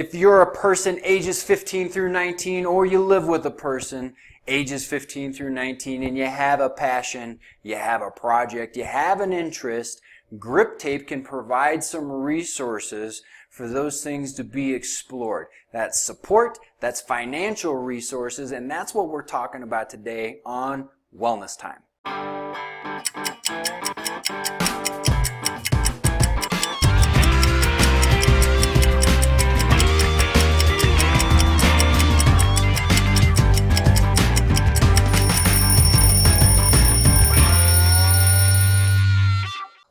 If you're a person ages 15 through 19, or you live with a person ages 15 through 19, and you have a passion, you have a project, you have an interest, Grip Tape can provide some resources for those things to be explored. That's support, that's financial resources, and that's what we're talking about today on Wellness Time.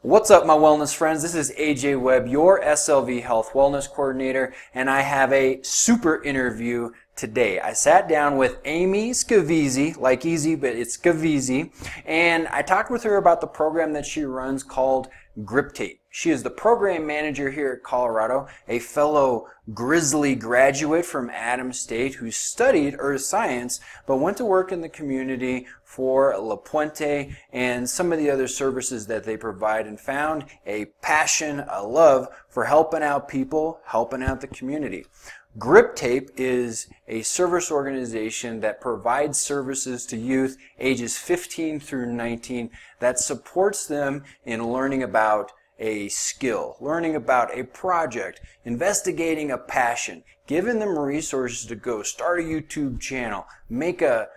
What's up, my wellness friends? This is AJ Webb, your SLV Health Wellness Coordinator, and I have a super interview today. I sat down with Amy Scavizzi, like easy, but it's Scavizzi, and I talked with her about the program that she runs called Grip Tape. She is the program manager here at Colorado, a fellow Grizzly graduate from Adams State who studied earth science but went to work in the community for La Puente and some of the other services that they provide, and found a passion, a love for helping out people, helping out the community. Grip Tape is a service organization that provides services to youth ages 15 through 19 that supports them in learning about a skill, learning about a project, investigating a passion, giving them resources to go start a YouTube channel, make a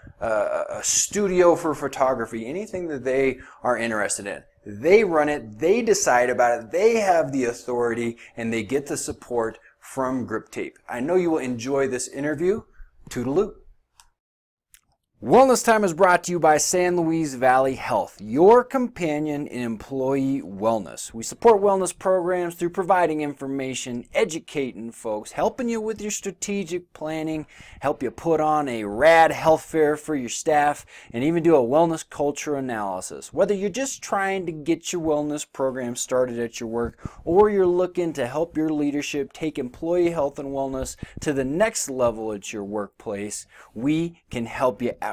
studio for photography, anything that they are interested in. They run it, they decide about it, they have the authority, and they get the support from Grip Tape. I know you will enjoy this interview. Toodaloo. Wellness Time is brought to you by San Luis Valley Health, your companion in employee wellness. We support wellness programs through providing information, educating folks, helping you with your strategic planning, help you put on a rad health fair for your staff, and even do a wellness culture analysis. Whether you're just trying to get your wellness program started at your work, or you're looking to help your leadership take employee health and wellness to the next level at your workplace, we can help you out.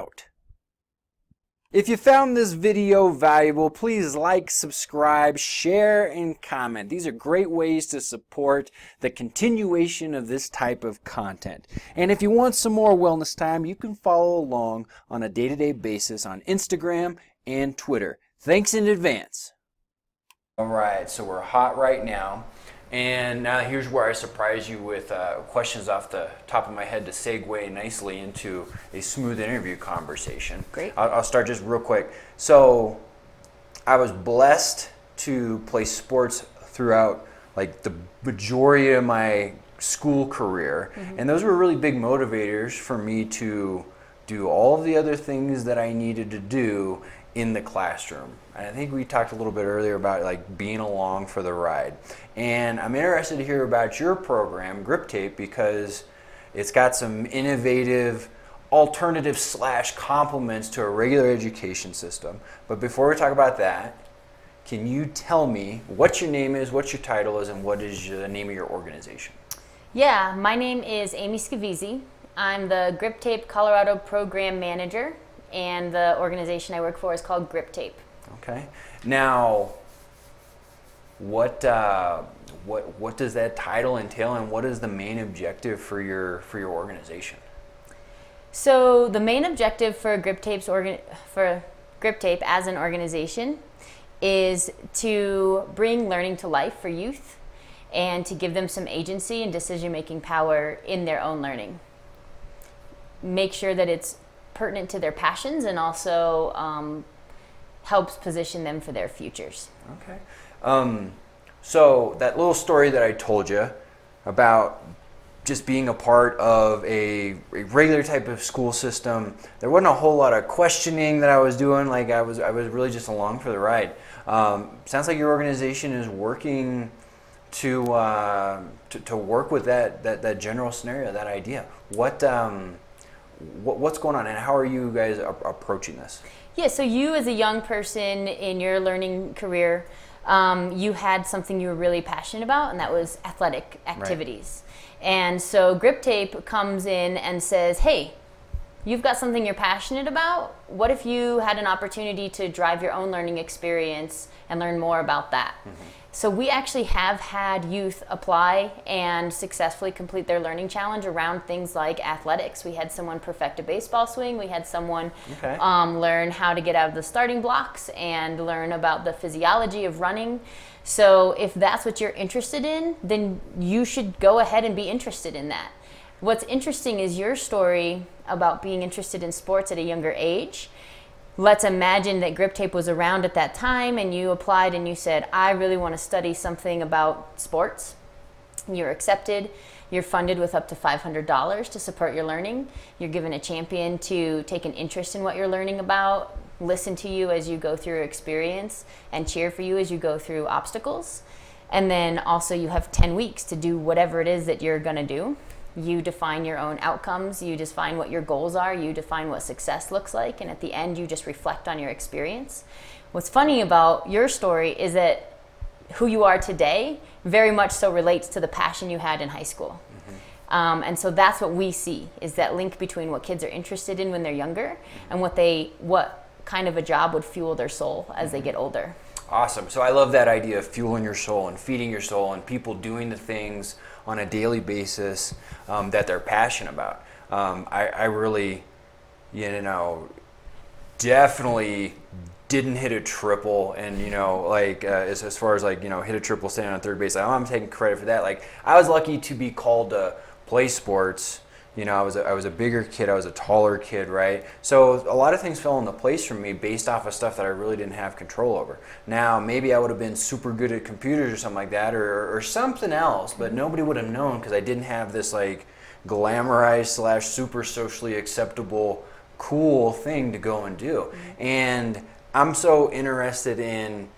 If you found this video valuable, please like, subscribe, share, and comment. These are great ways to support the continuation of this type of content. And if you want some more Wellness Time, you can follow along on a day-to-day basis on Instagram and Twitter. Thanks in advance. All right, so we're hot right now. And now here's where I surprise you with questions off the top of my head to segue nicely into a smooth interview conversation. Great. I'll start just real quick. So I was blessed to play sports throughout like the majority of my school career. Mm-hmm. And those were really big motivators for me to do all of the other things that I needed to do in the classroom. And I think we talked a little bit earlier about like being along for the ride. And I'm interested to hear about your program, Grip Tape, because it's got some innovative alternatives / complements to a regular education system. But before we talk about that, can you tell me what your name is, what your title is, and what is the name of your organization? Yeah, my name is Amy Scavizzi. I'm the Grip Tape Colorado Program Manager, and the organization I work for is called Grip Tape. Okay. Now, what does that title entail, and what is the main objective for your organization? So the main objective for Grip Tape as an organization is to bring learning to life for youth and to give them some agency and decision-making power in their own learning. Make sure that it's pertinent to their passions and also helps position them for their futures. Okay. So that little story that I told you about just being a part of a regular type of school system, there wasn't a whole lot of questioning that I was doing. Like I was really just along for the ride. Sounds like your organization is working to work with that general scenario, that idea. What's going on, and how are you guys approaching this? Yeah, so you as a young person in your learning career, you had something you were really passionate about, and that was athletic activities. Right. And so Grip Tape comes in and says, hey, you've got something you're passionate about. What if you had an opportunity to drive your own learning experience and learn more about that? So we actually have had youth apply and successfully complete their learning challenge around things like athletics. We had someone perfect a baseball swing. We had someone learn how to get out of the starting blocks and learn about the physiology of running. So if that's what you're interested in, then you should go ahead and be interested in that. What's interesting is your story about being interested in sports at a younger age. Let's imagine that Grip Tape was around at that time and you applied and you said, I really want to study something about sports. You're accepted. You're funded with up to $500 to support your learning. You're given a champion to take an interest in what you're learning about, listen to you as you go through your experience, and cheer for you as you go through obstacles. And then also you have 10 weeks to do whatever it is that you're going to do. You define your own outcomes, you define what your goals are, you define what success looks like, and at the end you just reflect on your experience. What's funny about your story is that who you are today very much so relates to the passion you had in high school. And so that's what we see, is that link between what kids are interested in when they're younger and what kind of a job would fuel their soul as they get older. Awesome. So I love that idea of fueling your soul and feeding your soul and people doing the things on a daily basis that they're passionate about. I really, definitely didn't hit a triple, and as far as hit a triple standing on third base, I'm taking credit for that. Like, I was lucky to be called to play sports. I was a bigger kid, I was a taller kid, right? So a lot of things fell into place for me based off of stuff that I really didn't have control over. Now, maybe I would have been super good at computers or something like that, or something else, but nobody would have known because I didn't have this glamorized / super socially acceptable, cool thing to go and do. And I'm so interested in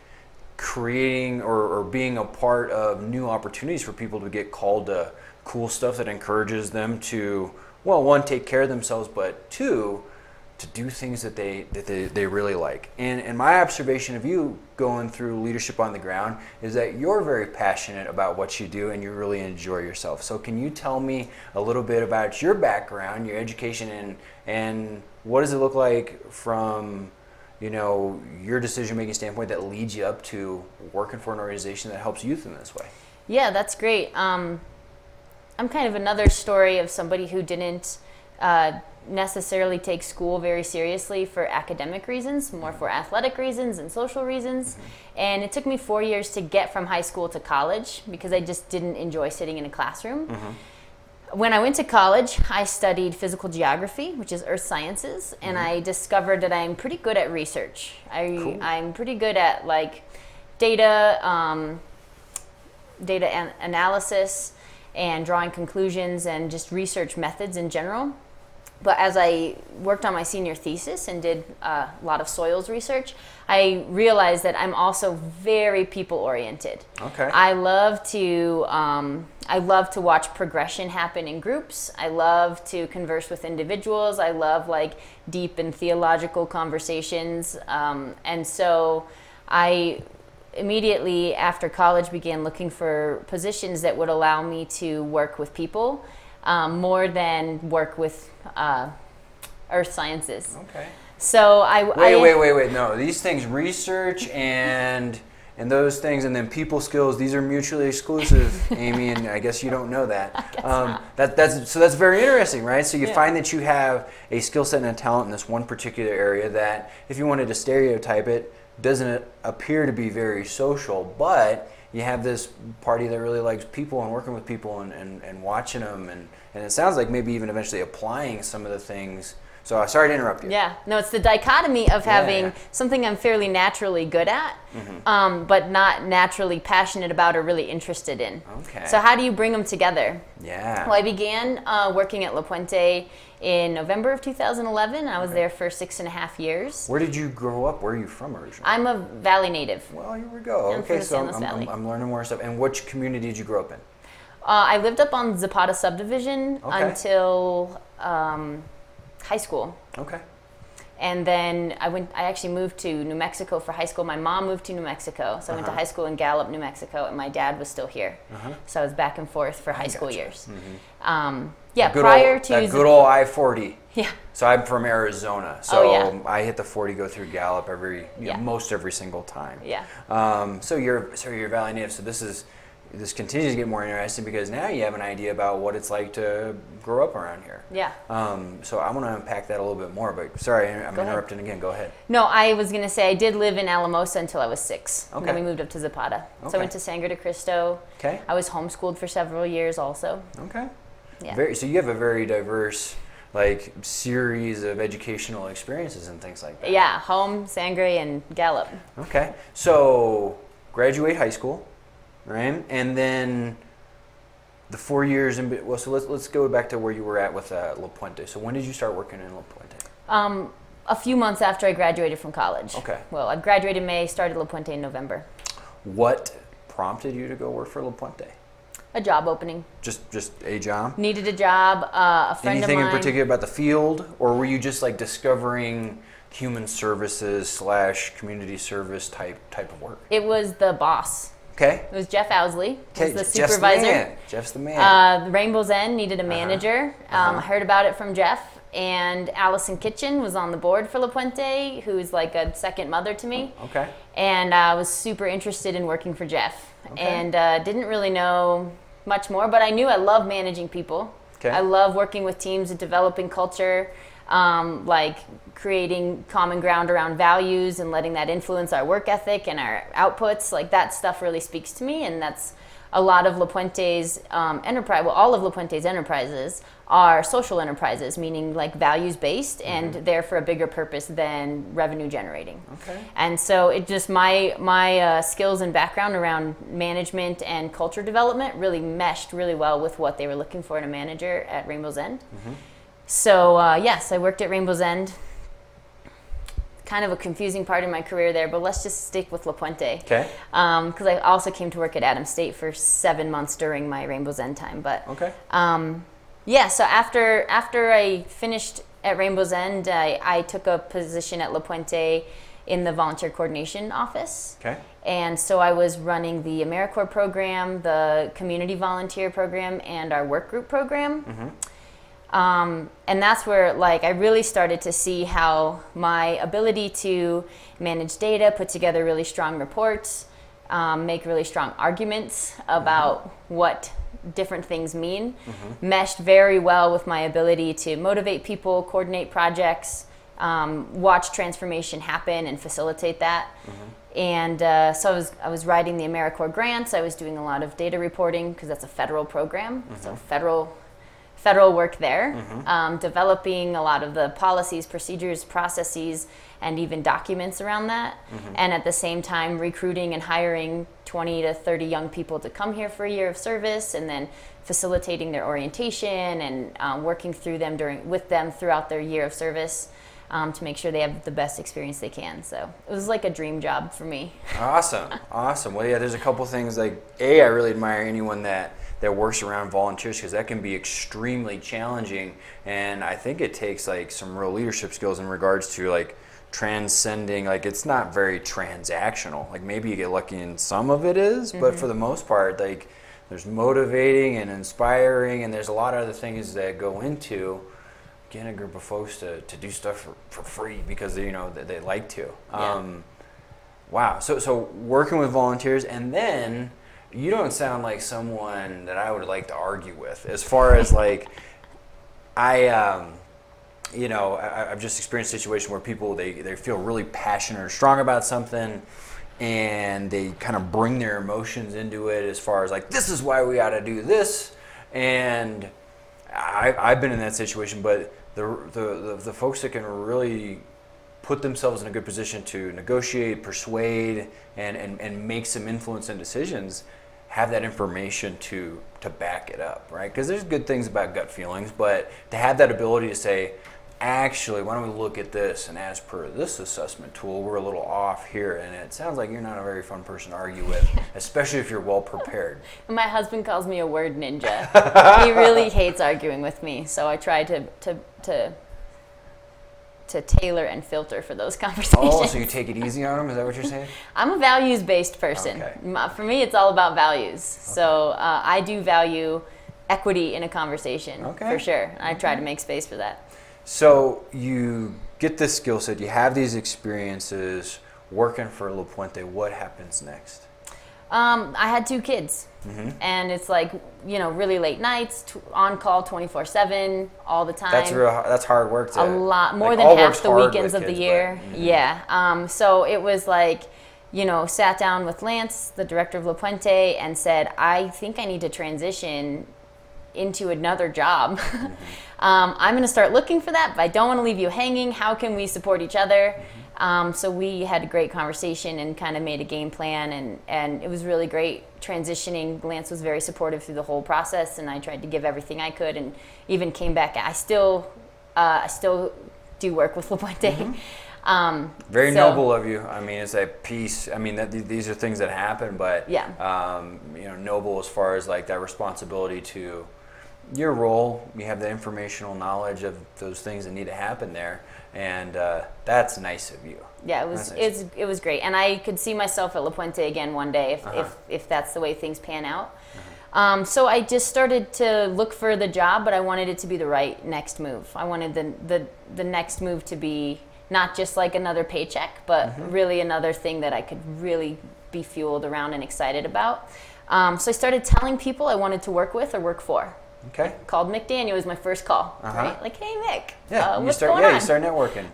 creating or being a part of new opportunities for people to get called to cool stuff that encourages them to, well, one, take care of themselves, but two, to do things that they really like. And my observation of you going through Leadership on the Ground is that you're very passionate about what you do and you really enjoy yourself. So can you tell me a little bit about your background, your education, and what does it look like from your decision-making standpoint that leads you up to working for an organization that helps youth in this way? Yeah, that's great. I'm kind of another story of somebody who didn't necessarily take school very seriously for academic reasons, more for athletic reasons and social reasons. And it took me 4 years to get from high school to college because I just didn't enjoy sitting in a classroom. When I went to college, I studied physical geography, which is earth sciences, and I discovered that I'm pretty good at research. I'm pretty good at data analysis and drawing conclusions and just research methods in general. But as I worked on my senior thesis and did a lot of soils research, I realized that I'm also very people-oriented. Okay. I love to watch progression happen in groups. I love to converse with individuals. I love deep and theological conversations. And so I immediately after college began looking for positions that would allow me to work with people more than work with earth sciences. Okay. So Wait. No, these things, research and those things, and then people skills, these are mutually exclusive, Amy, and I guess you don't know that. That's very interesting, right? So you find that you have a skill set and a talent in this one particular area that, if you wanted to stereotype it, doesn't appear to be very social, but you have this party that really likes people and working with people and watching them, and it sounds like maybe even eventually applying some of the things. So sorry to interrupt you. Yeah, no, it's the dichotomy of having something I'm fairly naturally good at, but not naturally passionate about or really interested in. Okay. So how do you bring them together? Yeah. Well, I began working at La Puente in November of 2011. I was there for 6.5 years. Where did you grow up? Where are you from originally? I'm a Valley native. Well, here we go. I'm from the San Luis Valley. I'm learning more stuff. And which community did you grow up in? I lived up on Zapata subdivision until high school. Okay. And then I actually moved to New Mexico for high school. My mom moved to New Mexico, so I went to high school in Gallup, New Mexico, and my dad was still here. So I was back and forth for high school years. Prior to that good old I-40. Yeah. So I'm from Arizona, so I hit the 40, go through Gallup most every single time. Yeah. So you're a Valley native. So this continues to get more interesting because now you have an idea about what it's like to grow up around here. Yeah. So I want to unpack that a little bit more, but sorry, I'm interrupting again. Go ahead. No, I was going to say I did live in Alamosa until I was 6. Okay. And then we moved up to Zapata. Okay. So I went to Sangre de Cristo. Okay. I was homeschooled for several years also. Okay. Yeah. So you have a very diverse series of educational experiences and things like that. Yeah, home, Sangre, and Gallup. Okay. So graduate high school. Right, and then the 4 years so let's go back to where you were at with La Puente. So when did you start working in La Puente? A few months after I graduated from college. Okay. Well, I graduated in May, started La Puente in November. What prompted you to go work for La Puente? A job opening. Just a job? Needed a job. A friend Anything of mine. in particular about the field, or were you just discovering human services / community service type of work? It was the boss. Okay. It was Jeff Owsley, was the Jeff's supervisor. Jeff's the man. Rainbow's End needed a manager. I heard about it from Jeff, and Allison Kitchen was on the board for La Puente, who's like a second mother to me. Okay. And I was super interested in working for Jeff, Okay. and didn't really know much more, but I knew I love managing people. Okay. I love working with teams and developing culture, creating common ground around values and letting that influence our work ethic and our outputs. That stuff really speaks to me, and that's a lot of La Puente's enterprise. Well, all of La Puente's enterprises are social enterprises, meaning values based and there for a bigger purpose than revenue generating. Okay. And so it just my skills and background around management and culture development really meshed really well with what they were looking for in a manager at Rainbow's End. So yes, I worked at Rainbow's End. Kind of a confusing part in my career there, but let's just stick with La Puente. Okay. Because I also came to work at Adams State for 7 months during my Rainbow's End time. But okay. So after I finished at Rainbow's End, I took a position at La Puente in the volunteer coordination office. Okay. And so I was running the AmeriCorps program, the community volunteer program, and our work group program. And that's where I really started to see how my ability to manage data, put together really strong reports, make really strong arguments about what different things mean, meshed very well with my ability to motivate people, coordinate projects, watch transformation happen and facilitate that. And so I was writing the AmeriCorps grants. I was doing a lot of data reporting because that's a federal program, so federal work there, developing a lot of the policies, procedures, processes, and even documents around that. And at the same time, recruiting and hiring 20 to 30 young people to come here for a year of service, and then facilitating their orientation and working with them throughout their year of service to make sure they have the best experience they can. So it was like a dream job for me. Awesome. Well, yeah, there's a couple things I really admire anyone that works around volunteers, because that can be extremely challenging, and I think it takes some real leadership skills in regards to transcending. It's not very transactional. Maybe you get lucky and some of it is, but for the most part, there's motivating and inspiring, and there's a lot of other things that go into getting a group of folks to do stuff for free because they like to. Yeah. Wow. So working with volunteers, and then you don't sound like someone that I would like to argue with, as far as I've just experienced a situation where people, they feel really passionate or strong about something, and they kind of bring their emotions into it, as far as this is why we ought to do this. And I've been in that situation, but the folks that can really put themselves in a good position to negotiate, persuade, and make some influence in decisions, have that information to back it up, right? Because there's good things about gut feelings, but to have that ability to say, actually, why don't we look at this, and as per this assessment tool, we're a little off here, and it sounds like you're not a very fun person to argue with, especially if you're well prepared. My husband calls me a word ninja. He really hates arguing with me, so I try to to tailor and filter for those conversations. Oh, so you take it easy on them? Is that what you're saying? I'm a values-based person. Okay. For me, it's all about values. So I do value equity in a conversation, for sure. I try to make space for that. So you get this skill set, you have these experiences working for La Puente. What happens next? I had 2 kids, and it's like, really late nights, on call 24/7 all the time. That's hard work. A lot more than half the weekends of the year. But, yeah. So it was like, sat down with Lance, the director of La Puente, and said, I think I need to transition into another job. I'm going to start looking for that, but I don't want to leave you hanging. How can we support each other? So we had a great conversation and kind of made a game plan, and it was really great transitioning. Lance was very supportive through the whole process, and I tried to give everything I could, and even came back. I still do work with La Puente. Very noble of you. I mean, it's a piece. I mean, these are things that happen, but noble as far as like that responsibility to your role. You have the informational knowledge of those things that need to happen there, and that's nice of you. Yeah, it was great, and I could see myself at La Puente again one day if that's the way things pan out. So I just started to look for the job, but I wanted it to be the right next move. I wanted the next move to be not just like another paycheck, but really another thing that I could really be fueled around and excited about. So I started telling people I wanted to work with or work for. Okay. Called Mick Daniel was my first call. Right? Like, hey Mick, you start networking.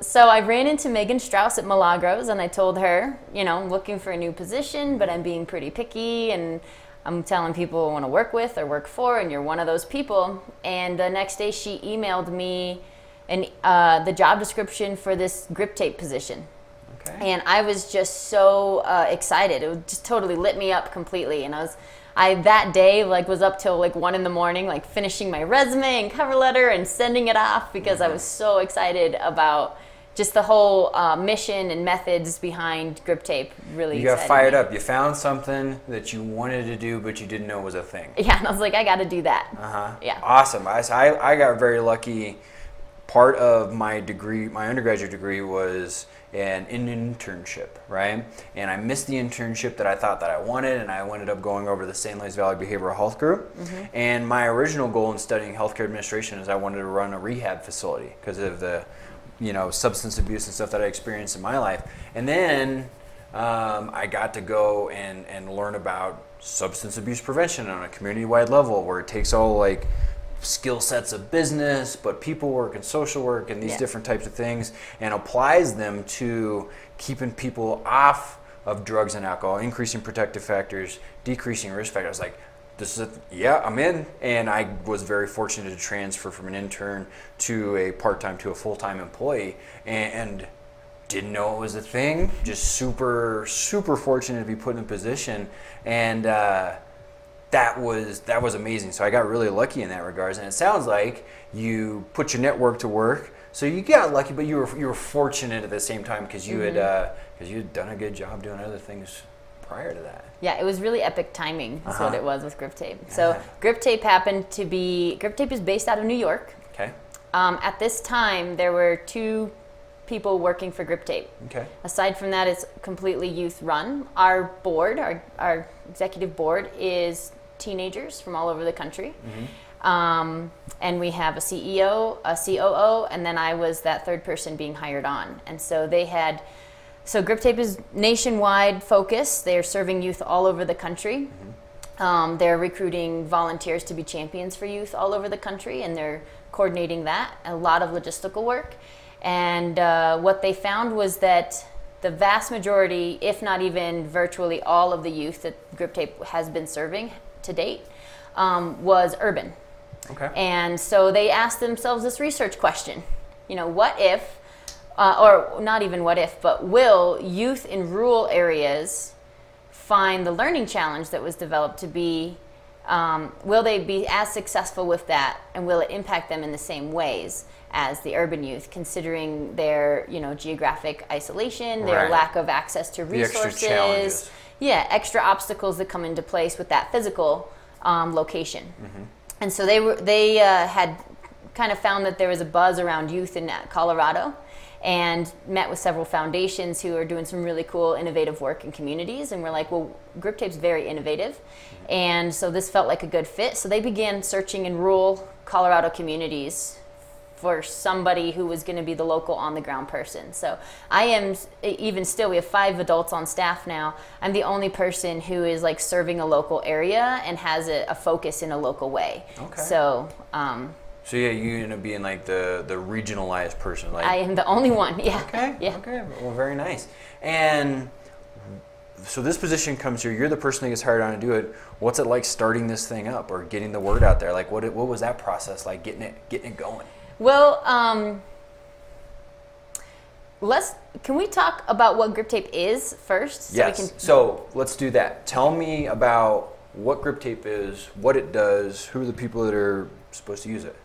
So I ran into Megan Strauss at Milagros, and I told her, I'm looking for a new position, but I'm being pretty picky, and I'm telling people I want to work with or work for, and you're one of those people. And the next day she emailed me the job description for this grip tape position. Okay. And I was just so excited. It just totally lit me up completely. And I that day was up till 1 a.m, finishing my resume and cover letter and sending it off because I was so excited about just the whole mission and methods behind grip tape. Really, you got fired up. You found something that you wanted to do, but you didn't know was a thing. Yeah, and I was like, I got to do that. Yeah. Awesome. I got very lucky. Part of my degree, my undergraduate degree, was an internship, right? And I missed the internship that I thought that I wanted, and I ended up going over to the St. Louis Valley Behavioral Health Group. And my original goal in studying healthcare administration is I wanted to run a rehab facility because of the, substance abuse and stuff that I experienced in my life. And then I got to go and learn about substance abuse prevention on a community-wide level, where it takes all skill sets of business, but people work and social work and these different types of things, and applies them to keeping people off of drugs and alcohol, increasing protective factors, decreasing risk factors. I'm in. And I was very fortunate to transfer from an intern to a part-time to a full-time employee, and didn't know it was a thing. Just super, super fortunate to be put in a position, and that was amazing. So I got really lucky in that regards, and it sounds like you put your network to work. So you got lucky, but you were fortunate at the same time because you had done a good job doing other things prior to that. Yeah, it was really epic timing. That's what it was with grip tape. So grip tape grip tape is based out of New York. Okay. At this time, there were 2 people working for grip tape. Okay. Aside from that, it's completely youth run. Our board, our executive board, is teenagers from all over the country. And we have a CEO, a COO, and then I was that third person being hired on. And so grip tape is nationwide focus. They're serving youth all over the country. They're recruiting volunteers to be champions for youth all over the country, and they're coordinating that, a lot of logistical work. And what they found was that the vast majority, if not even virtually all of the youth that grip tape has been serving to date, was urban. Okay. And so they asked themselves this research question, what if, or not even what if, but will youth in rural areas find the learning challenge that was developed to be, will they be as successful with that, and will it impact them in the same ways as the urban youth, considering their geographic isolation, their lack of access to resources, extra obstacles that come into place with that physical location. And so they had kind of found that there was a buzz around youth in Colorado, and met with several foundations who are doing some really cool, innovative work in communities. And we're like, well, Grip Tape's very innovative. And so this felt like a good fit. So they began searching in rural Colorado communities for somebody who was going to be the local on-the-ground person. So I am, even still, we have 5 adults on staff now. I'm the only person who is like serving a local area and has a focus in a local way. Okay. So yeah, you end up being like the regionalized person. Like, I am the only one, yeah. Okay, yeah. okay, well, very nice. And so this position comes here, you're the person that gets hired on to do it. What's it like starting this thing up or getting the word out there? Like, what was that process like, getting it going? Well, can we talk about what Grip Tape is first? Yes, so let's do that. Tell me about what Grip Tape is, what it does, who are the people that are supposed to use it.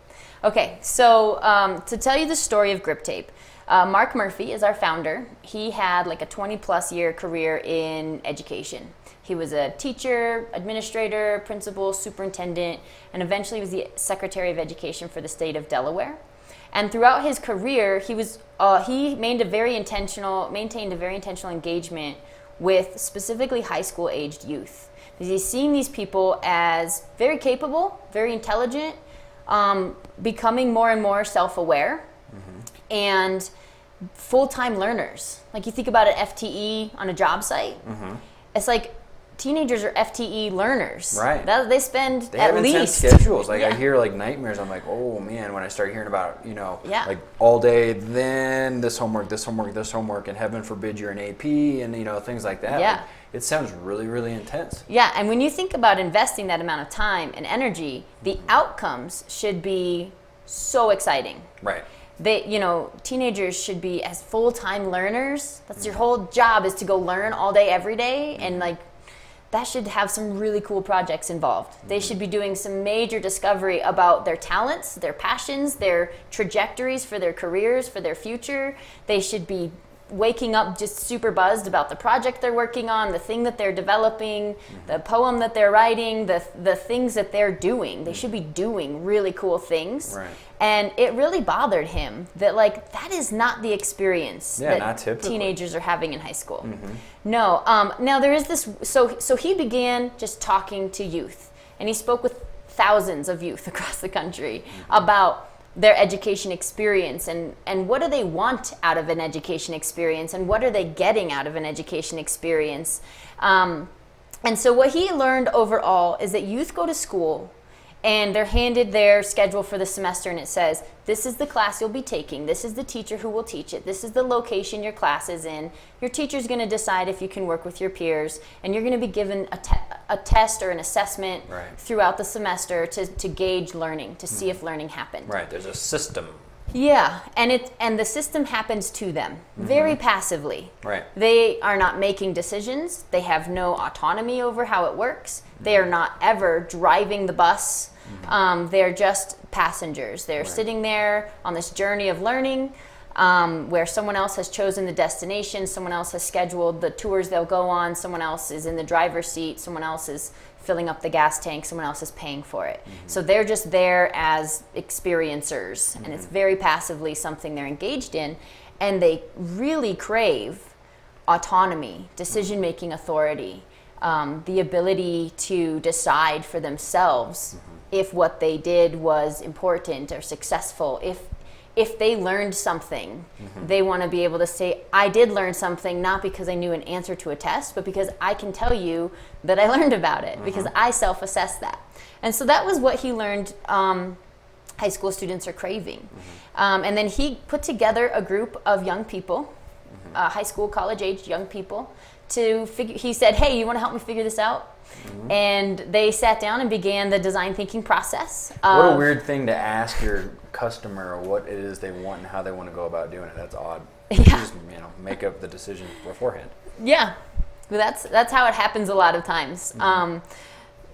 Okay, so to tell you the story of Grip Tape, Mark Murphy is our founder. He had like a 20-plus year career in education. He was a teacher, administrator, principal, superintendent, and eventually was the Secretary of Education for the state of Delaware. And throughout his career, he maintained a very intentional engagement with specifically high school aged youth. Because he's seeing these people as very capable, very intelligent, becoming more and more self-aware, and full-time learners. Like you think about an FTE on a job site, it's like teenagers are FTE learners. Right. They spend They at have intense least schedules. Like I hear like nightmares. I'm like, oh man, when I start hearing about, like all day, then this homework, and heaven forbid you're an AP and things like that. Yeah. Like, it sounds really, really intense. Yeah, and when you think about investing that amount of time and energy, the outcomes should be so exciting. Right. Teenagers should be as full-time learners. That's your whole job, is to go learn all day, every day, and like that should have some really cool projects involved. They should be doing some major discovery about their talents, their passions, their trajectories for their careers, for their future. They should be waking up just super buzzed about the project they're working on, the thing that they're developing, the poem that they're writing, the things that they're doing. They should be doing really cool things. Right. And it really bothered him that like that is not the experience not that typically. Teenagers are having in high school. No. Now there is this. So he began just talking to youth, and he spoke with thousands of youth across the country about their education experience and what do they want out of an education experience and what are they getting out of an education experience. And so what he learned overall is that youth go to school and they're handed their schedule for the semester, and it says, this is the class you'll be taking, this is the teacher who will teach it, this is the location your class is in, your teacher's going to decide if you can work with your peers, and you're going to be given a test or an assessment throughout the semester to gauge learning, to see if learning happened. Right, there's a system. Yeah, and the system happens to them very passively. Right. They are not making decisions. They have no autonomy over how it works. They are not ever driving the bus. They're just passengers. They're sitting there on this journey of learning, where someone else has chosen the destination, someone else has scheduled the tours they'll go on, someone else is in the driver's seat, someone else is filling up the gas tank, someone else is paying for it. So they're just there as experiencers, and it's very passively something they're engaged in, and they really crave autonomy, decision-making authority, the ability to decide for themselves if what they did was important or successful. If they learned something, they want to be able to say, I did learn something, not because I knew an answer to a test, but because I can tell you that I learned about it, because I self-assessed that. And so that was what he learned high school students are craving. And then he put together a group of young people, high school, college-aged young people, he said, hey, you want to help me figure this out? And they sat down and began the design thinking process. What a weird thing to ask your customer what it is they want and how they want to go about doing it. That's odd. You just make up the decision beforehand. Yeah, that's how it happens a lot of times.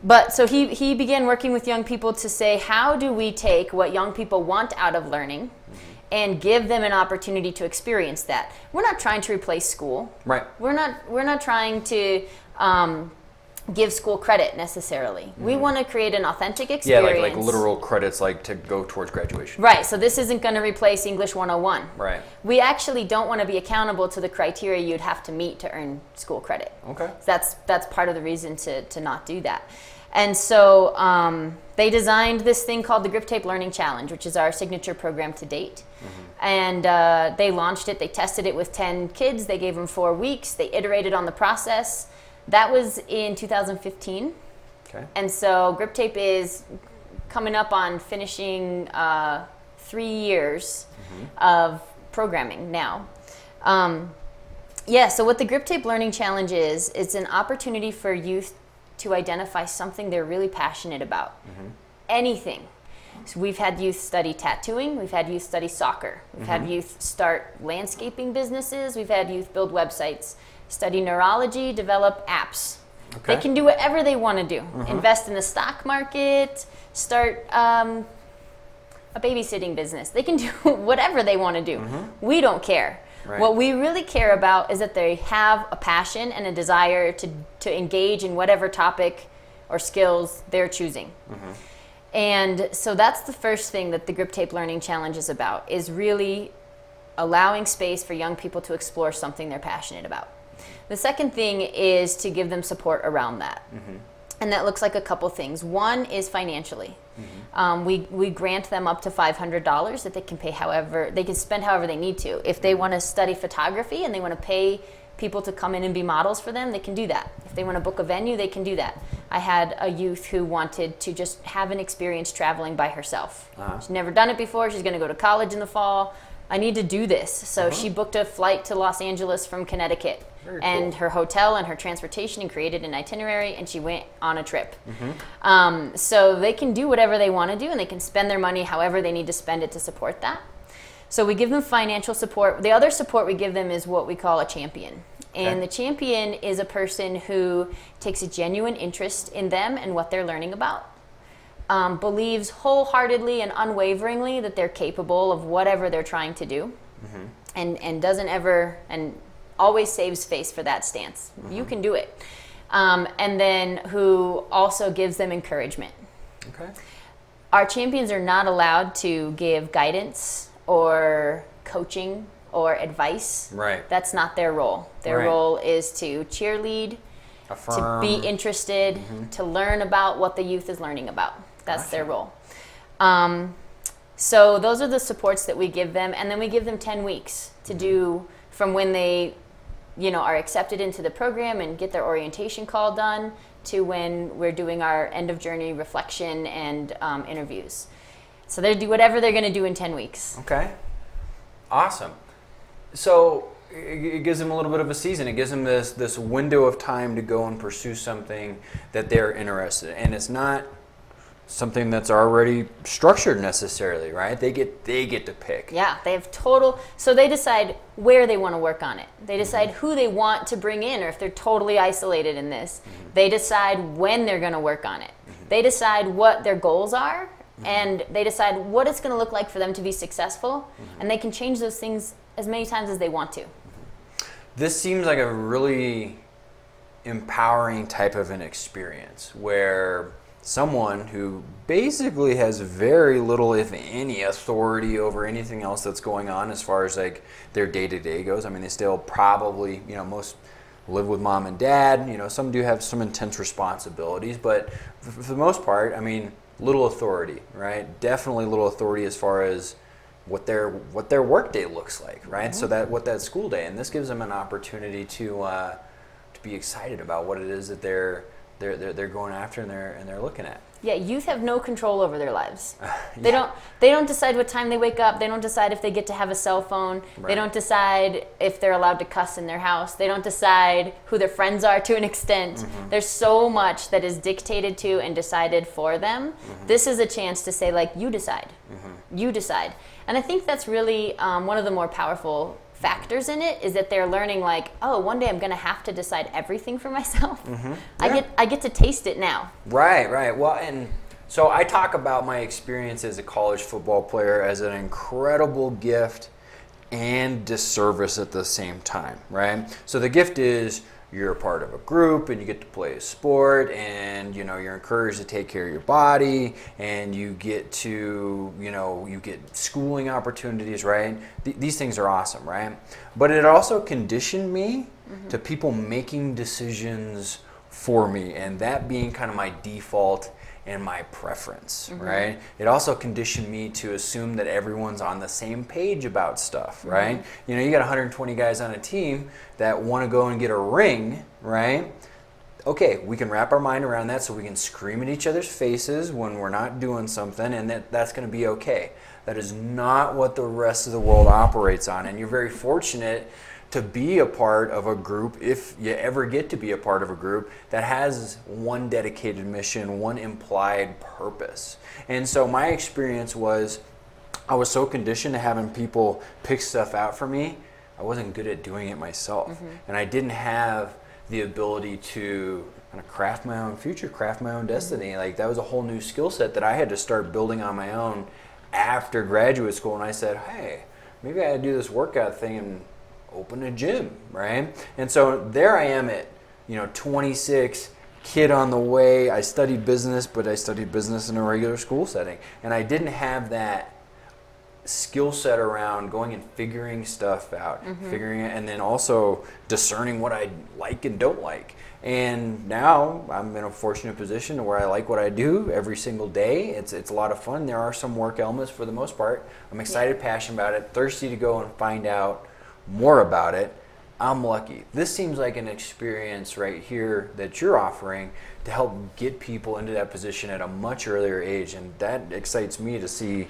But so he began working with young people to say, how do we take what young people want out of learning and give them an opportunity to experience that? We're not trying to replace school. Right. We're not trying to give school credit necessarily. We want to create an authentic experience. Yeah, like literal credits, like to go towards graduation. Right, so this isn't going to replace English 101. Right. We actually don't want to be accountable to the criteria you'd have to meet to earn school credit. Okay. That's part of the reason to not do that. And so they designed this thing called the Grip Tape Learning Challenge, which is our signature program to date. And they launched it. They tested it with 10 kids. They gave them 4 weeks. They iterated on the process. That was in 2015. Okay. And so Grip Tape is coming up on finishing 3 years of programming now. So what the Grip Tape Learning Challenge is, it's an opportunity for youth to identify something they're really passionate about. Anything. So we've had youth study tattooing, we've had youth study soccer, we've had youth start landscaping businesses, we've had youth build websites, study neurology, develop apps. Okay. They can do whatever they want to do. Invest in the stock market, start a babysitting business. They can do whatever they want to do. We don't care. Right. What we really care about is that they have a passion and a desire to engage in whatever topic or skills they're choosing. And so that's the first thing that the Grip Tape Learning Challenge is about, is really allowing space for young people to explore something they're passionate about. The second thing is to give them support around that. And that looks like a couple things. One is financially. We grant them up to $500 that they can pay they can spend however they need to. If they want to study photography and they want to pay people to come in and be models for them, they can do that. If they want to book a venue, they can do that. I had a youth who wanted to just have an experience traveling by herself. She's never done it before. She's going to go to college in the fall. I need to do this. So she booked a flight to Los Angeles from Connecticut. Very and cool. her hotel and her transportation, and created an itinerary, and she went on a trip. So they can do whatever they want to do, and they can spend their money however they need to spend it to support that. So we give them financial support. The other support we give them is what we call a champion. And the champion is a person who takes a genuine interest in them and what they're learning about, believes wholeheartedly and unwaveringly that they're capable of whatever they're trying to do, and doesn't ever, and always saves face for that stance. You can do it. And then who also gives them encouragement. Okay. Our champions are not allowed to give guidance or coaching or advice. Right. That's not their role. Their Right. role is to cheerlead, Affirm. to be interested, to learn about what the youth is learning about. That's Gotcha. their role. So those are the supports that we give them, and then we give them 10 weeks to do from when they are accepted into the program and get their orientation call done to when we're doing our end of journey reflection and interviews. So they do whatever they're going to do in 10 weeks. Okay. Awesome. So it gives them a little bit of a season. It gives them this window of time to go and pursue something that they're interested in. And it's not something that's already structured necessarily, right? They get to pick. Yeah, they have so they decide where they want to work on it. They decide who they want to bring in, or if they're totally isolated in this. They decide when they're going to work on it. They decide what their goals are, and they decide what it's going to look like for them to be successful, and they can change those things as many times as they want to. This seems like a really empowering type of an experience where someone who basically has very little, if any, authority over anything else that's going on as far as like their day-to-day goes. I mean, they still probably, most live with mom and dad. Some do have some intense responsibilities, but for the most part, I mean, little authority, right? Definitely little authority as far as what their work day looks like, right? So what that school day, and this gives them an opportunity to be excited about what it is that they're going after and they're looking at. Yeah, youth have no control over their lives. They don't decide what time they wake up. They don't decide if they get to have a cell phone. Right. They don't decide if they're allowed to cuss in their house. They don't decide who their friends are to an extent. There's so much that is dictated to and decided for them. This is a chance to say, like, you decide. You decide. And I think that's really one of the more powerful factors in it, is that they're learning, like, oh, one day I'm going to have to decide everything for myself. Yeah. I get to taste it now. Right. Well, and so I talk about my experience as a college football player as an incredible gift and disservice at the same time, right? So the gift is you're a part of a group and you get to play a sport, and you're encouraged to take care of your body, and you get to you get schooling opportunities, right? These things are awesome, right? But it also conditioned me to people making decisions for me, and that being kind of my default and my preference, right? It also conditioned me to assume that everyone's on the same page about stuff, right? You got 120 guys on a team that want to go and get a ring, right? Okay, we can wrap our mind around that so we can scream at each other's faces when we're not doing something, and that's going to be okay. That is not what the rest of the world operates on, and you're very fortunate to be a part of a group, if you ever get to be a part of a group, that has one dedicated mission, one implied purpose. And so my experience was, I was so conditioned to having people pick stuff out for me, I wasn't good at doing it myself. And I didn't have the ability to kind of craft my own future, craft my own destiny. Like, that was a whole new skill set that I had to start building on my own after graduate school. And I said, hey, maybe I do this workout thing and open a gym, right? And so there I am at 26, kid on the way. I studied business, but I studied business in a regular school setting, and I didn't have that skill set around going and figuring stuff out, figuring it, and then also discerning what I like and don't like. And now I'm in a fortunate position where I like what I do every single day. It's a lot of fun. There are some work elements for the most part. I'm excited, passionate about it, thirsty to go and find out more about it. I'm lucky. This seems like an experience right here that you're offering to help get people into that position at a much earlier age, and that excites me to see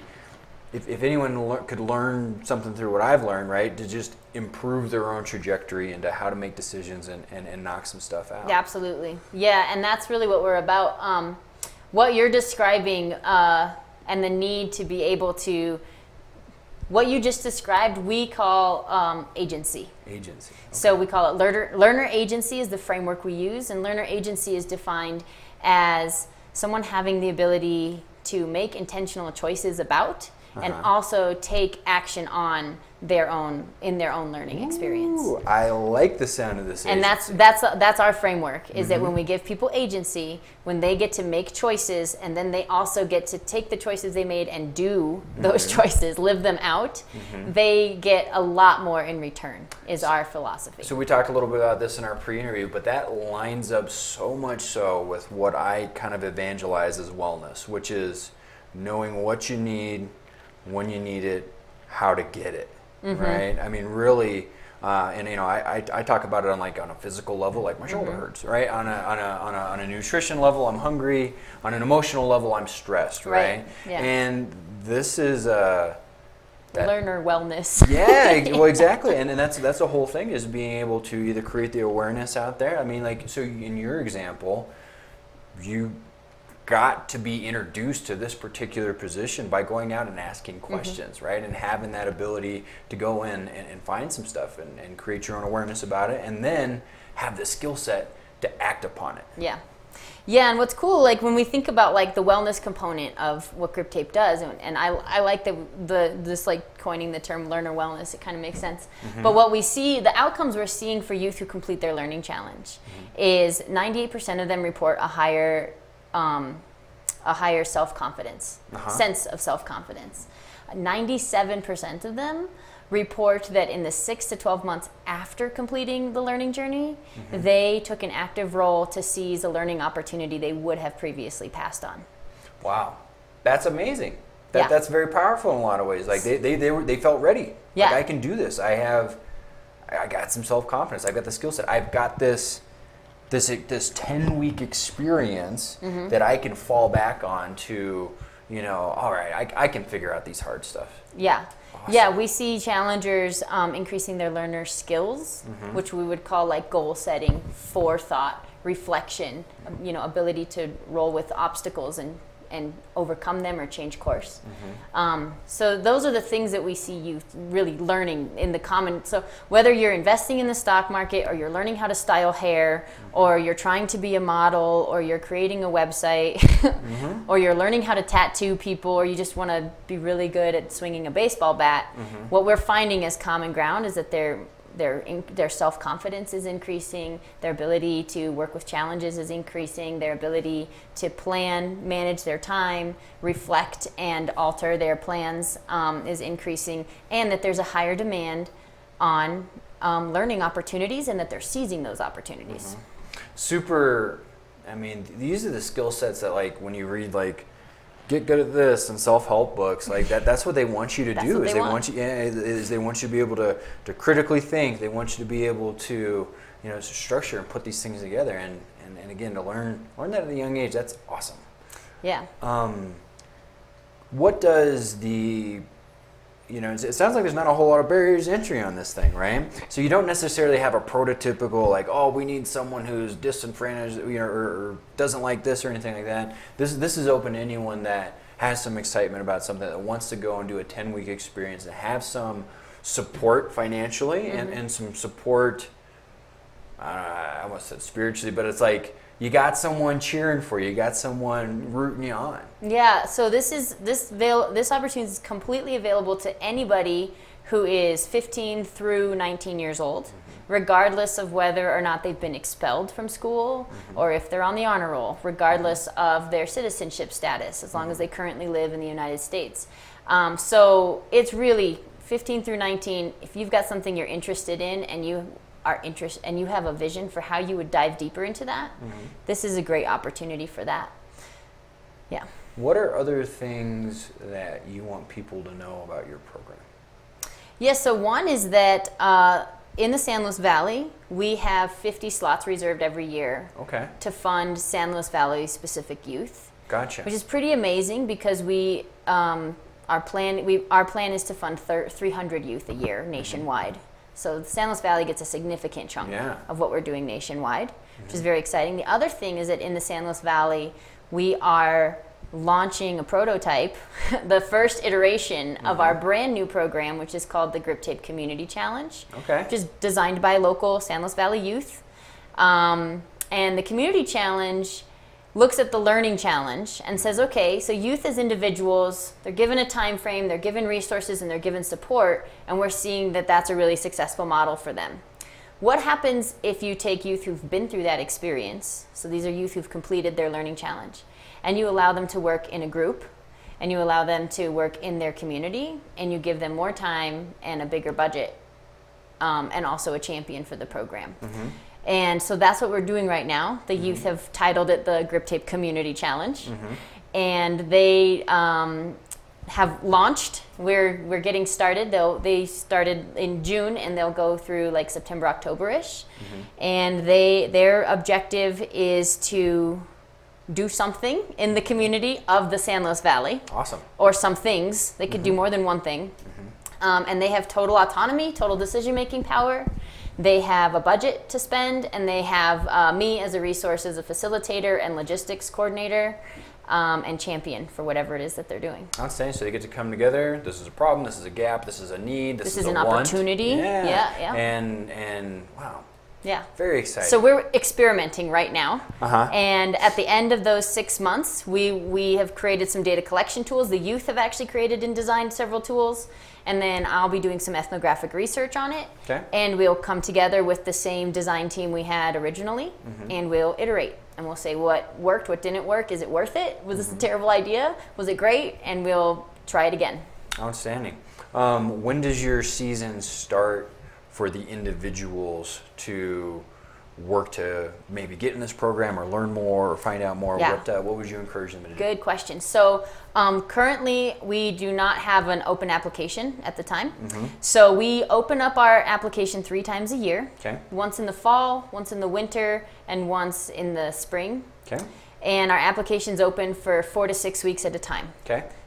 if anyone could learn something through what I've learned, right, to just improve their own trajectory into how to make decisions and knock some stuff out. Yeah, absolutely. Yeah, and that's really what we're about. What you're describing and the need to be able to, what you just described, we call agency. Agency. Okay. So we call it learner agency is the framework we use, and learner agency is defined as someone having the ability to make intentional choices about and also take action on their own learning experience. Ooh, I like the sound of this. And agency. that's our framework, is that when we give people agency, when they get to make choices, and then they also get to take the choices they made and do those choices, live them out, they get a lot more in return, is our philosophy. So we talked a little bit about this in our pre-interview, but that lines up so much so with what I kind of evangelize as wellness, which is knowing what you need, when you need it, how to get it, right? I mean, really, and I talk about it on a physical level, like my shoulder hurts, right? On a nutrition level, I'm hungry. On an emotional level, I'm stressed, right? Yeah. And this is learner wellness. Yeah, well, exactly, and that's the whole thing, is being able to either create the awareness out there. I mean, so in your example, you got to be introduced to this particular position by going out and asking questions, right? And having that ability to go in and find some stuff and create your own awareness about it, and then have the skill set to act upon it. Yeah. Yeah, and what's cool, when we think about the wellness component of what Grip Tape does, and I like this coining the term learner wellness, it kind of makes sense. But what we see, the outcomes we're seeing for youth who complete their learning challenge is 98% of them report a higher self-confidence, sense of self-confidence. 97% of them report that in the 6 to 12 months after completing the learning journey, they took an active role to seize a learning opportunity they would have previously passed on. Wow, that's amazing. That's very powerful in a lot of ways. They felt ready. Yeah. I can do this. I got some self-confidence. I've got the skill set. I've got this 10-week experience that I can fall back on to, all right, I can figure out these hard stuff. Yeah. Awesome. Yeah, we see challengers increasing their learner skills, which we would call goal setting, forethought, reflection, ability to roll with obstacles and overcome them or change course. So those are the things that we see youth really learning in the common. So whether you're investing in the stock market, or you're learning how to style hair, or you're trying to be a model, or you're creating a website, or you're learning how to tattoo people, or you just want to be really good at swinging a baseball bat, what we're finding as common ground is that they're their self-confidence is increasing, their ability to work with challenges is increasing, their ability to plan, manage their time, reflect, and alter their plans is increasing, and that there's a higher demand on learning opportunities, and that they're seizing those opportunities. Super. I mean, these are the skill sets that, like, when you read, like, get good at this and self-help books, like that's what they want you to do. Is they want you, they want you to be able to critically think. They want you to be able to, structure and put these things together, and again, to learn that at a young age. That's awesome. Yeah. What does the it sounds like there's not a whole lot of barriers to entry on this thing, right? So you don't necessarily have a prototypical, like, oh, we need someone who's disenfranchised, or doesn't like this or anything like that. This is open to anyone that has some excitement about something, that wants to go and do a 10-week experience, and have some support financially, and some support, I almost said spiritually, but it's like, you got someone cheering for you. You got someone rooting you on. Yeah. So this opportunity is completely available to anybody who is 15 through 19 years old, regardless of whether or not they've been expelled from school, or if they're on the honor roll, regardless of their citizenship status, as long as they currently live in the United States. So it's really 15 through 19. If you've got something you're interested in, and you have a vision for how you would dive deeper into that, this is a great opportunity for that. Yeah. What are other things that you want people to know about your program? Yes, so one is that in the San Luis Valley, we have 50 slots reserved every year to fund San Luis Valley specific youth. Gotcha. Which is pretty amazing, because our plan is to fund 300 youth a year nationwide. So the San Luis Valley gets a significant chunk of what we're doing nationwide, which is very exciting. The other thing is that in the San Luis Valley, we are launching a prototype, the first iteration of our brand new program, which is called the Grip Tape Community Challenge, which is designed by local San Luis Valley youth. And the Community Challenge looks at the Learning Challenge and says, okay, so youth as individuals, they're given a time frame, they're given resources, and they're given support, and we're seeing that that's a really successful model for them. What happens if you take youth who've been through that experience, so these are youth who've completed their Learning Challenge, and you allow them to work in a group, and you allow them to work in their community, and you give them more time and a bigger budget, and also a champion for the program. And so that's what we're doing right now. The youth have titled it the Grip Tape Community Challenge, and they have launched. We're getting started. They started in June, and they'll go through like September, October-ish. And their objective is to do something in the community of the San Luis Valley. Awesome. Or some things. They could do more than one thing. And they have total autonomy, total decision-making power. They have a budget to spend, and they have me as a resource, as a facilitator and logistics coordinator, and champion for whatever it is that they're doing. Outstanding. So they get to come together. This is a problem. This is a gap. This is a need. This is an want. Opportunity. Yeah. And wow. Yeah. Very exciting. So we're experimenting right now. And at the end of those 6 months, we have created some data collection tools. The youth have actually created and designed several tools. And then I'll be doing some ethnographic research on it. And we'll come together with the same design team we had originally, and we'll iterate. And we'll say what worked, what didn't work. Is it worth it? Was this a terrible idea? Was it great? And we'll try it again. Outstanding. When does your season start for the individuals to work to maybe get in this program or learn more or find out more? What would you encourage them to do? Good question. So currently we do not have an open application at the time. So we open up our application 3 times a year. Once in the fall, once in the winter, and once in the spring. And our application's open for 4 to 6 weeks at a time.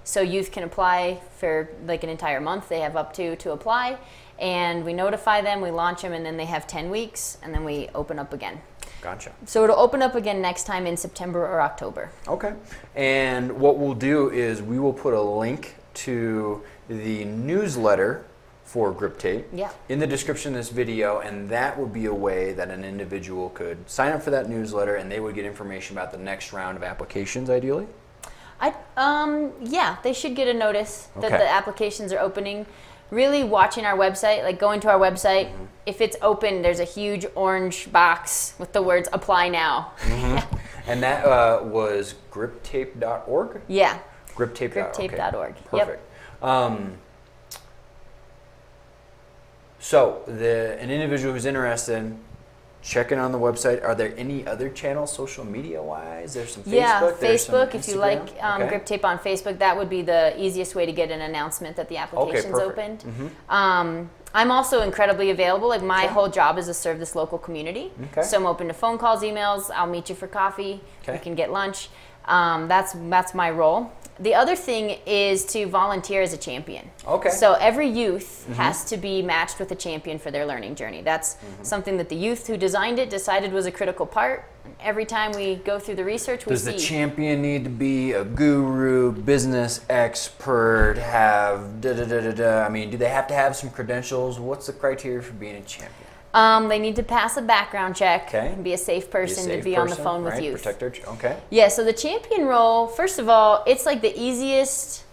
So youth can apply for like an entire month. They have up to apply. And we notify them, we launch them, and then they have 10 weeks, and then we open up again. Gotcha. So it'll open up again next time in September or October. Okay. And what we'll do is we will put a link to the newsletter for Grip Tape in the description of this video, and that would be a way that an individual could sign up for that newsletter, and they would get information about the next round of applications, ideally? Yeah, they should get a notice that the applications are opening. really watching our website, like going to our website. If it's open, there's a huge orange box with the words apply now. And that was griptape.org? Yeah. Griptape.org. Griptape.org. Perfect. So an individual who's interested, checking on the website. Are there any other channels, social media wise? There's some Facebook. Yeah, there's some Facebook. If you like Instagram? Grip Tape on Facebook, that would be the easiest way to get an announcement that the application's perfect. opened. I'm also incredibly available. Like my whole job is to serve this local community. Okay. So I'm open to phone calls, emails. I'll meet you for coffee. Okay. We can get lunch. That's my role. The other thing is to volunteer as a champion. Okay. So every youth has to be matched with a champion for their learning journey. That's something that the youth who designed it decided was a critical part. Every time we go through the research, we see. Does the champion need to be a guru, business expert, have da-da-da-da-da? I mean, do they have to have some credentials? What's the criteria for being a champion? They need to pass a background check Okay. and be a safe person Be a to safe be on the person, phone with right? youth. Protect their okay. Yeah, so the champion role, first of all, it's like the easiest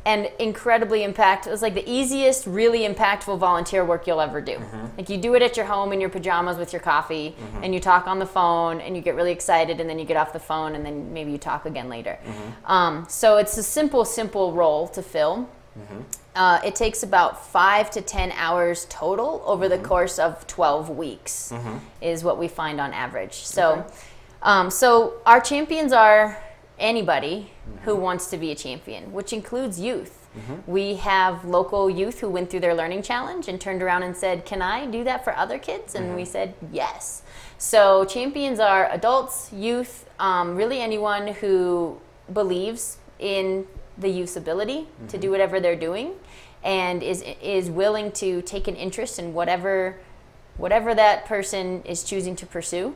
and incredibly it's like the easiest, really impactful volunteer work you'll ever do. Like you do it at your home in your pajamas with your coffee, and you talk on the phone, and you get really excited, and then you get off the phone, and then maybe you talk again later. So it's a simple role to fill. It takes about 5 to 10 hours total over the course of 12 weeks is what we find on average. So, so our champions are anybody who wants to be a champion, which includes youth. We have local youth who went through their learning challenge and turned around and said, can I do that for other kids? And we said, yes. So champions are adults, youth, really anyone who believes in the youth's ability to do whatever they're doing and is willing to take an interest in whatever that person is choosing to pursue,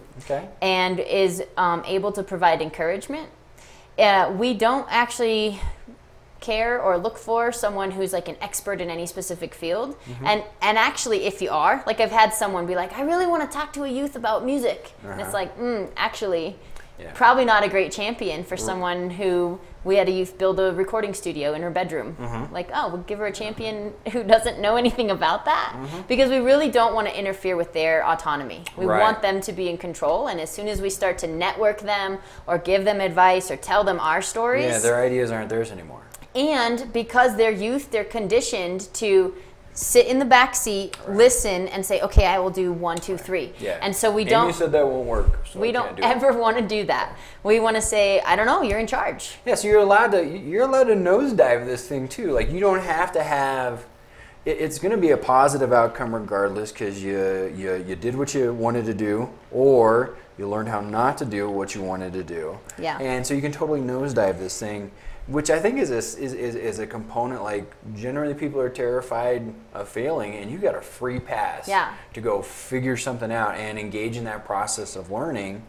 and is able to provide encouragement. We don't actually care or look for someone who's like an expert in any specific field. And actually, if you are, like I've had someone be like, I really want to talk to a youth about music. And it's like, actually, probably not a great champion for someone who we had a youth build a recording studio in her bedroom. Like, oh, we'll give her a champion who doesn't know anything about that, because we really don't want to interfere with their autonomy. We want them to be in control, and as soon as we start to network them or give them advice or tell them our stories, their ideas aren't theirs anymore. And because they're youth, they're conditioned to sit in the back seat, listen, and say, okay, I will do 1, 2, 3. And so we don't. Amy said that won't work. So we don't ever want to do that. We want to say, I don't know, you're in charge. Yeah, so you're allowed to nosedive this thing too. Like you don't have to have. It's going to be a positive outcome regardless, because you did what you wanted to do, or you learned how not to do what you wanted to do. Yeah. And so you can totally nosedive this thing, which I think is a component. Like generally people are terrified of failing, and you got a free pass to go figure something out and engage in that process of learning.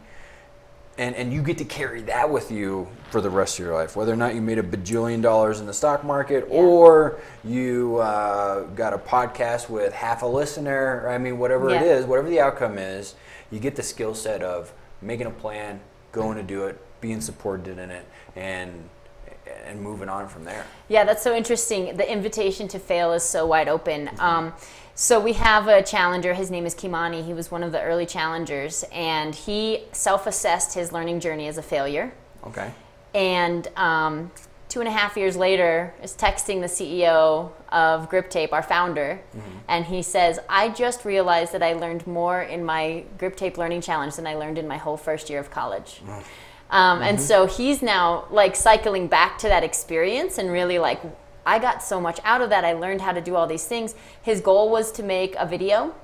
And you get to carry that with you for the rest of your life, whether or not you made $1 bajillion in the stock market, or you got a podcast with half a listener. I mean, whatever it is, whatever the outcome is, you get the skill set of making a plan, going to do it, being supported in it, and moving on from there. Yeah, that's so interesting. The invitation to fail is so wide open. So we have a challenger. His name is Kimani. He was one of the early challengers, and he self-assessed his learning journey as a failure. Okay. And 2.5 years later, is texting the CEO of Grip Tape, our founder, and he says, I just realized that I learned more in my Grip Tape learning challenge than I learned in my whole first year of college. And so he's now like cycling back to that experience and really like, I got so much out of that. I learned how to do all these things. His goal was to make a video,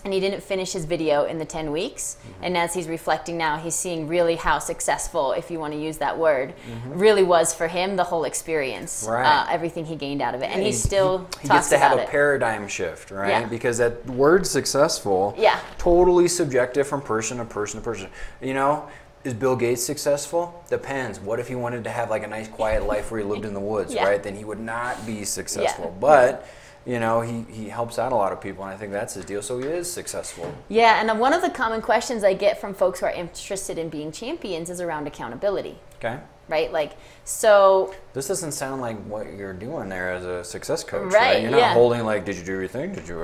and he didn't finish his video in the 10 weeks. And as he's reflecting now, he's seeing really how successful, if you want to use that word, really was for him, the whole experience, everything he gained out of it. And he still he talks gets to have about a paradigm shift, right? Because that word successful, totally subjective from person to person to person. You know, is Bill Gates successful? Depends. What if he wanted to have like a nice quiet life where he lived in the woods, right? Then he would not be successful. But, you know, he helps out a lot of people, and I think that's his deal, so he is successful. Yeah, and one of the common questions I get from folks who are interested in being champions is around accountability. Okay. right? Like, so This doesn't sound like what you're doing there as a success coach, Right, right? You're not yeah. holding like, did you do your thing? Did you?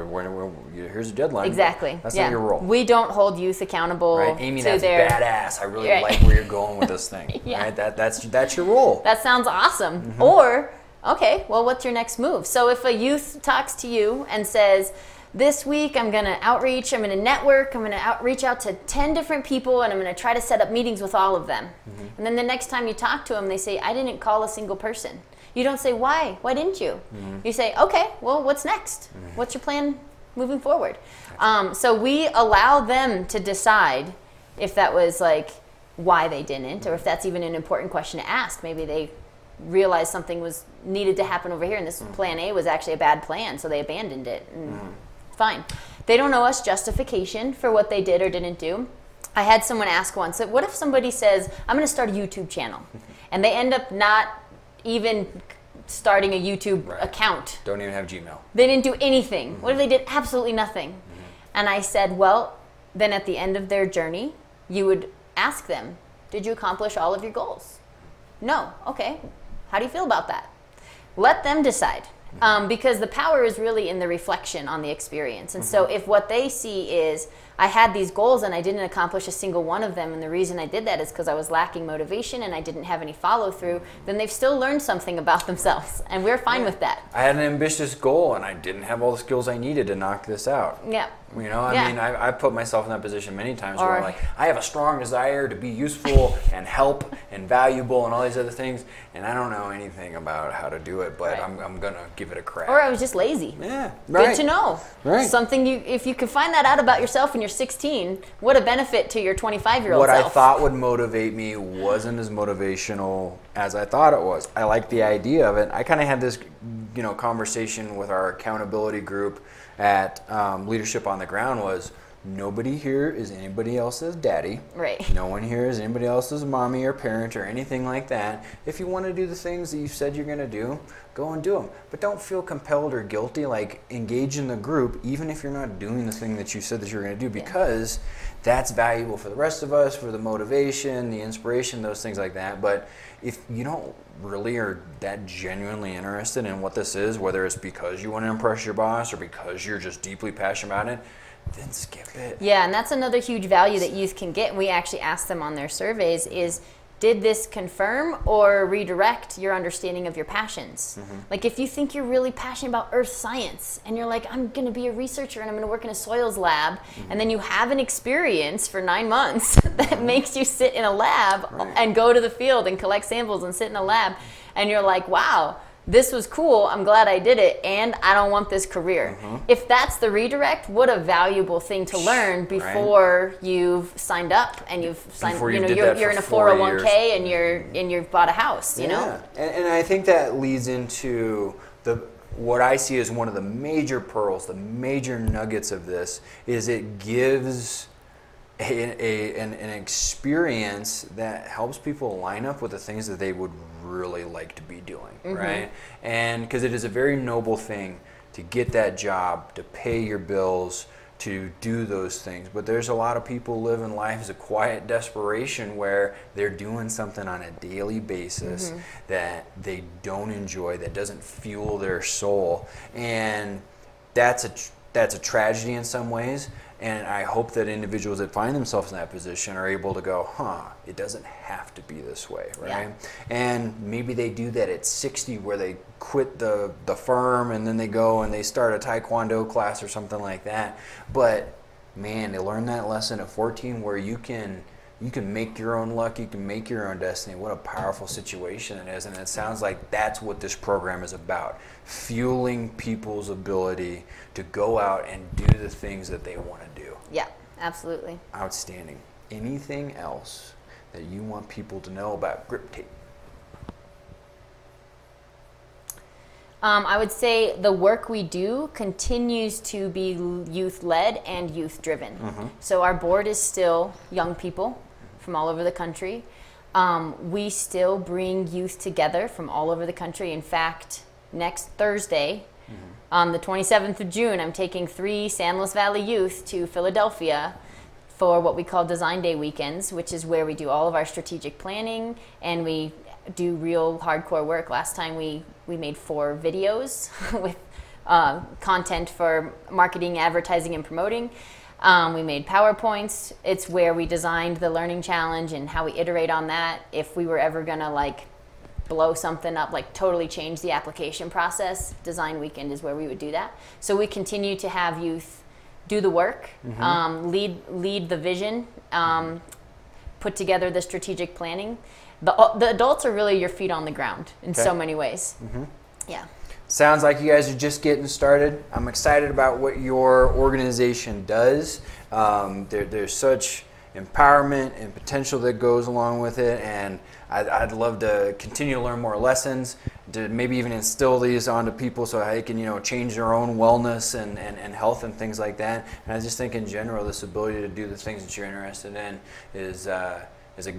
Here's a deadline. exactly. That's yeah. not your role, We don't hold youth accountable right? Amy, to that's their. badass. I really Right. like where you're going with this thing. Yeah. Right? That's your role. That sounds awesome. Or, okay, well, what's your next move? So if a youth talks to you and says, this week I'm going to outreach, I'm going to network, I'm going to reach out to 10 different people, and I'm going to try to set up meetings with all of them. And then the next time you talk to them, they say, I didn't call a single person. You don't say, why? Why didn't you? You say, okay, well, what's next? What's your plan moving forward? So we allow them to decide if that was like why they didn't, or if that's even an important question to ask. Maybe they realized something was needed to happen over here, and this plan A was actually a bad plan, so they abandoned it. And fine. They don't owe us justification for what they did or didn't do. I had someone ask once, what if somebody says, I'm going to start a YouTube channel, and they end up not even starting a YouTube account. Don't even have Gmail. They didn't do anything. What if they did absolutely nothing? And I said, well, then at the end of their journey, you would ask them, did you accomplish all of your goals? No. Okay. How do you feel about that? Let them decide. Because the power is really in the reflection on the experience. And so if what they see is, I had these goals and I didn't accomplish a single one of them, and the reason I did that is because I was lacking motivation and I didn't have any follow through, then they've still learned something about themselves, and we're fine with that. I had an ambitious goal and I didn't have all the skills I needed to knock this out. Yeah. You know, I Yeah. mean, I put myself in that position many times Or- where I'm like, I have a strong desire to be useful and help and valuable and all these other things, and I don't know anything about how to do it, but Right. I'm going to give it a crack. Or I was just lazy. Yeah, Good right. to know. Right. Something if you can find that out about yourself when you're 16, what a benefit to your 25-year-old What self. I thought would motivate me wasn't as motivational as I thought it was. I liked the idea of it. I kind of had this, conversation with our accountability group at Leadership on the Ground was, nobody here is anybody else's daddy. Right. No one here is anybody else's mommy or parent or anything like that. If you want to do the things that you said you're going to do, go and do them. But don't feel compelled or guilty. Like, engage in the group, even if you're not doing the thing that you said that you're going to do, because that's valuable for the rest of us, for the motivation, the inspiration, those things like that. But if you don't really are that genuinely interested in what this is, whether it's because you want to impress your boss or because you're just deeply passionate about it, then skip it. Yeah, and that's another huge value that youth can get. And we actually ask them on their surveys is, did this confirm or redirect your understanding of your passions? Like, if you think you're really passionate about earth science and you're like, I'm going to be a researcher and I'm going to work in a soils lab, and then you have an experience for 9 months that makes you sit in a lab and go to the field and collect samples and sit in a lab, and you're like, wow, this was cool, I'm glad I did it, and I don't want this career. If that's the redirect, what a valuable thing to learn before you've signed up and you've signed, Before you did that you're for in a 4 years. 401k and you've bought a house, you know? And I think that leads into what I see as one of the major pearls, the major nuggets of this, is it gives an experience that helps people line up with the things that they would really like to be doing, right? And because it is a very noble thing to get that job, to pay your bills, to do those things. But there's a lot of people living life as a quiet desperation where they're doing something on a daily basis that they don't enjoy, that doesn't fuel their soul. And that's a tragedy in some ways. And I hope that individuals that find themselves in that position are able to go, it doesn't have to be this way, right? Yeah. And maybe they do that at 60 where they quit the firm and then they go and they start a Taekwondo class or something like that. But man, they learn that lesson at 14 where you can make your own luck, you can make your own destiny. What a powerful situation it is. And it sounds like that's what this program is about. Fueling people's ability to go out and do the things that they want to do. Yeah, absolutely. Outstanding. Anything else that you want people to know about Grip Tape? I would say the work we do continues to be youth-led and youth-driven. So our board is still young people from all over the country. We still bring youth together from all over the country. In fact, next Thursday, on the 27th of June, I'm taking 3 San Luis Valley youth to Philadelphia for what we call Design Day weekends, which is where we do all of our strategic planning and we do real hardcore work. Last time we made 4 videos with content for marketing, advertising, and promoting. We made PowerPoints. It's where we designed the learning challenge and how we iterate on that. If we were ever gonna like blow something up, like totally change the application process, Design Weekend is where we would do that. So we continue to have youth do the work, lead the vision, put together the strategic planning. The adults are really your feet on the ground in so many ways. Yeah. Sounds like you guys are just getting started. I'm excited about what your organization does. There's such empowerment and potential that goes along with it, and I'd love to continue to learn more lessons, to maybe even instill these onto people so they can change their own wellness and health and things like that. And I just think in general this ability to do the things that you're interested in is a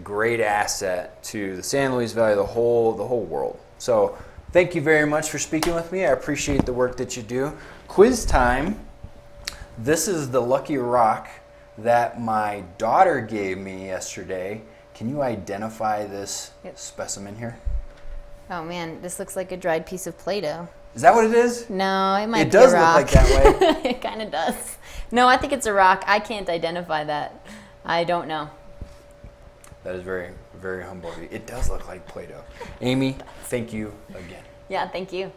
great asset to the San Luis Valley, the whole world. So thank you very much for speaking with me. I appreciate the work that you do. Quiz time. This is the lucky rock that my daughter gave me yesterday. Can you identify this specimen here? Oh man, this looks like a dried piece of Play-Doh. Is that what it is? No, it might It be a does rock. look like that way. It kind of does. No, I think it's a rock. I can't identify that. I don't know. That is very, very humble of you. It does look like Play-Doh. Amy, thank you again. Yeah, thank you.